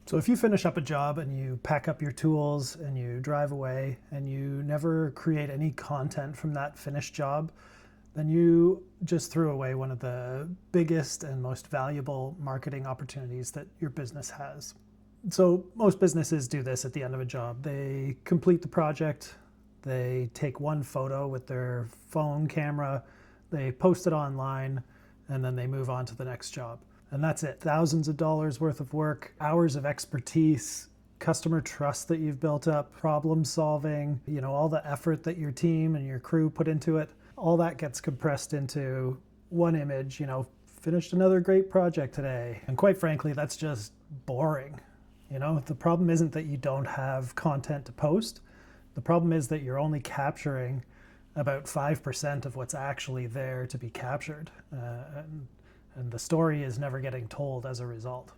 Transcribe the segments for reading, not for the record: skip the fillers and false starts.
So if you finish up a job and you pack up your tools and you drive away and you never create any content from that finished job, then you just threw away one of the biggest and most valuable marketing opportunities that your business has. So most businesses do this at the end of a job. They complete the project, they take one photo with their phone camera, they post it online, and then they move on to the next job. And that's it. Thousands of dollars worth of work, hours of expertise, customer trust that you've built up, problem solving, all the effort that your team and your crew put into it, all that gets compressed into one image, finished another great project today. And quite frankly, that's just boring. The problem isn't that you don't have content to post. The problem is that you're only capturing about 5% of what's actually there to be captured. And the story is never getting told as a result.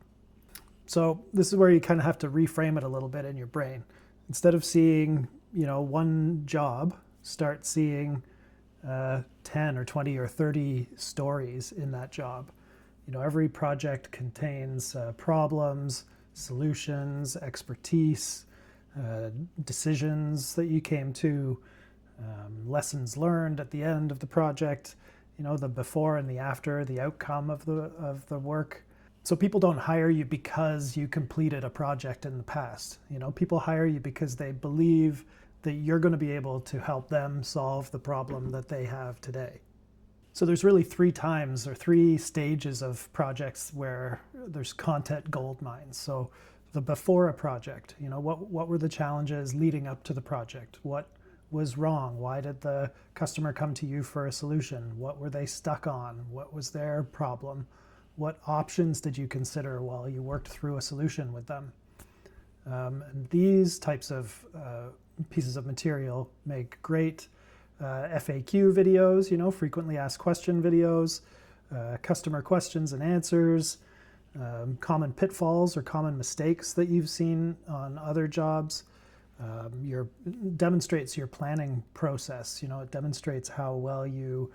So this is where you kind of have to reframe it a little bit in your brain. Instead of seeing, one job, start seeing 10 or 20 or 30 stories in that job. Every project contains problems, solutions, expertise, decisions that you came to, lessons learned at the end of the project, the before and the after, the outcome of the work. So people don't hire you because you completed a project in the past. People hire you because they believe that you're going to be able to help them solve the problem that they have today. So there's really three stages of projects where there's content gold mines. So the before a project, what were the challenges leading up to the project? What was wrong? Why did the customer come to you for a solution? What were they stuck on? What was their problem? What options did you consider while you worked through a solution with them? And these types of pieces of material make great FAQ videos, frequently asked question videos, customer questions and answers, common pitfalls or common mistakes that you've seen on other jobs. Demonstrates your planning process. It demonstrates how well you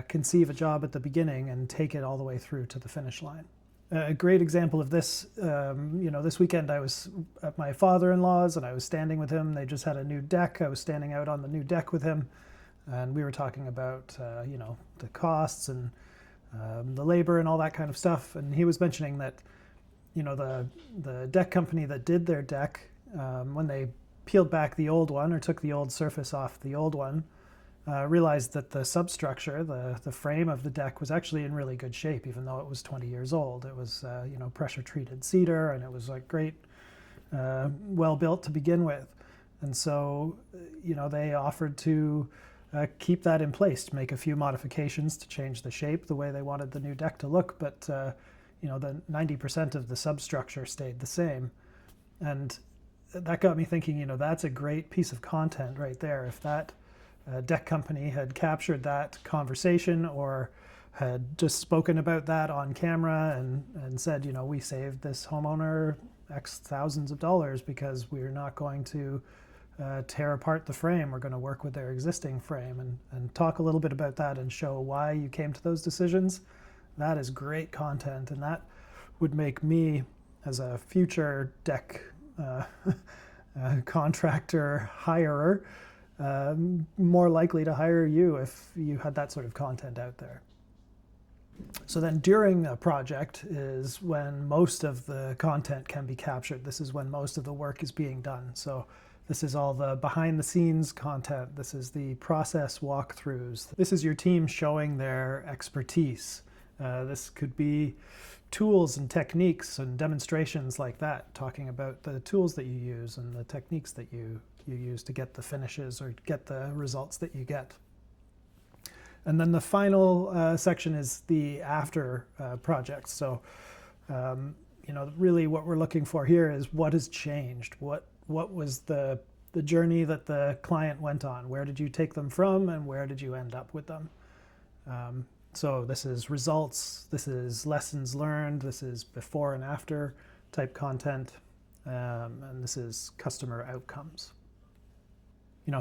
conceive a job at the beginning and take it all the way through to the finish line. A great example of this, this weekend I was at my father-in-law's and I was standing with him. They just had a new deck. I was standing out on the new deck with him, and we were talking about, the costs and the labor and all that kind of stuff. And he was mentioning that, the deck company that did their deck, when they peeled back the old one or took the old surface off the old one, realized that the substructure, the frame of the deck was actually in really good shape, even though it was 20 years old. It was, pressure treated cedar, and it was like great, well built to begin with. And so, they offered to keep that in place, to make a few modifications to change the shape, the way they wanted the new deck to look. But, the 90% of the substructure stayed the same. And that got me thinking, that's a great piece of content right there. If that deck company had captured that conversation or had just spoken about that on camera and said, we saved this homeowner X thousands of dollars because we're not going to tear apart the frame. We're going to work with their existing frame and talk a little bit about that and show why you came to those decisions. That is great content, and that would make me, as a future deck contractor hirer, more likely to hire you if you had that sort of content out there. So then during a project is when most of the content can be captured. This is when most of the work is being done. So this is all the behind the scenes content. This is the process walkthroughs. This is your team showing their expertise. This could be tools and techniques and demonstrations like that, talking about the tools that you use and the techniques that you use to get the finishes or get the results that you get. And then the final section is the after projects. So, really what we're looking for here is what has changed. What was the journey that the client went on? Where did you take them from, and where did you end up with them? So this is results, this is lessons learned, this is before and after type content, and this is customer outcomes.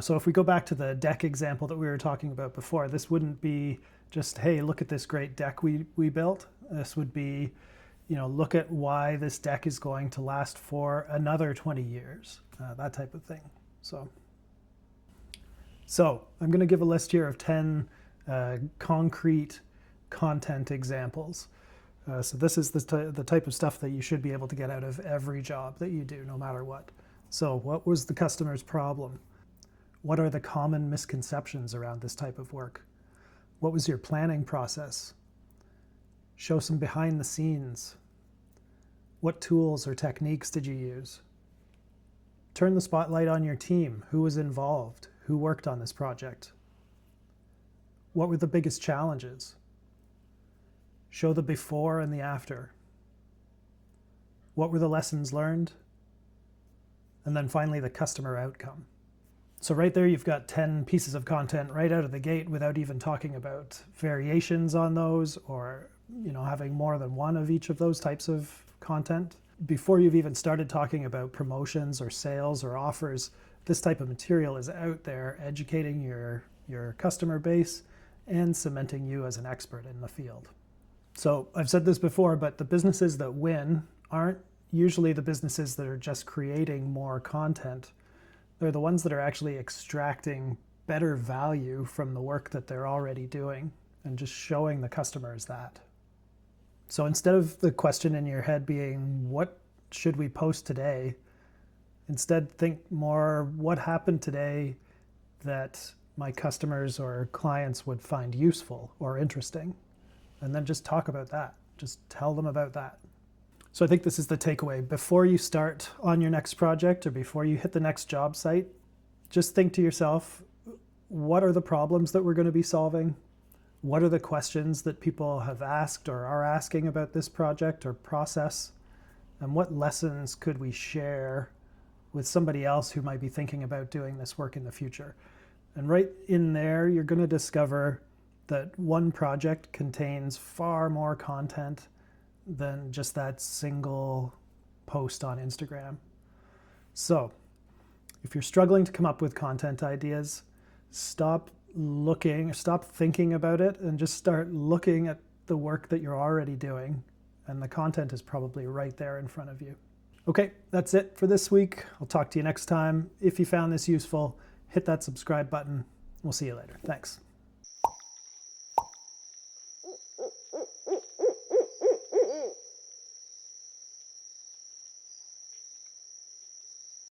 So if we go back to the deck example that we were talking about before, this wouldn't be just, hey, look at this great deck we built. This would be, look at why this deck is going to last for another 20 years, that type of thing. So I'm going to give a list here of 10 concrete content examples. So this is the type of stuff that you should be able to get out of every job that you do, no matter what. So what was the customer's problem? What are the common misconceptions around this type of work? What was your planning process? Show some behind the scenes. What tools or techniques did you use? Turn the spotlight on your team. Who was involved? Who worked on this project? What were the biggest challenges? Show the before and the after. What were the lessons learned? And then finally, the customer outcome. So right there, you've got 10 pieces of content right out of the gate without even talking about variations on those or having more than one of each of those types of content. Before you've even started talking about promotions or sales or offers, this type of material is out there educating your customer base and cementing you as an expert in the field. So I've said this before, but the businesses that win aren't usually the businesses that are just creating more content. They're the ones that are actually extracting better value from the work that they're already doing and just showing the customers that. So instead of the question in your head being, what should we post today? Instead, think more, what happened today that my customers or clients would find useful or interesting? And then just talk about that. Just tell them about that. So I think this is the takeaway. Before you start on your next project or before you hit the next job site, just think to yourself, what are the problems that we're going to be solving? What are the questions that people have asked or are asking about this project or process? And what lessons could we share with somebody else who might be thinking about doing this work in the future? And right in there, you're going to discover that one project contains far more content than just that single post on Instagram. So if you're struggling to come up with content ideas, stop thinking about it and just start looking at the work that you're already doing. And the content is probably right there in front of you. Okay, that's it for this week. I'll talk to you next time. If you found this useful, hit that subscribe button. We'll see you later. Thanks.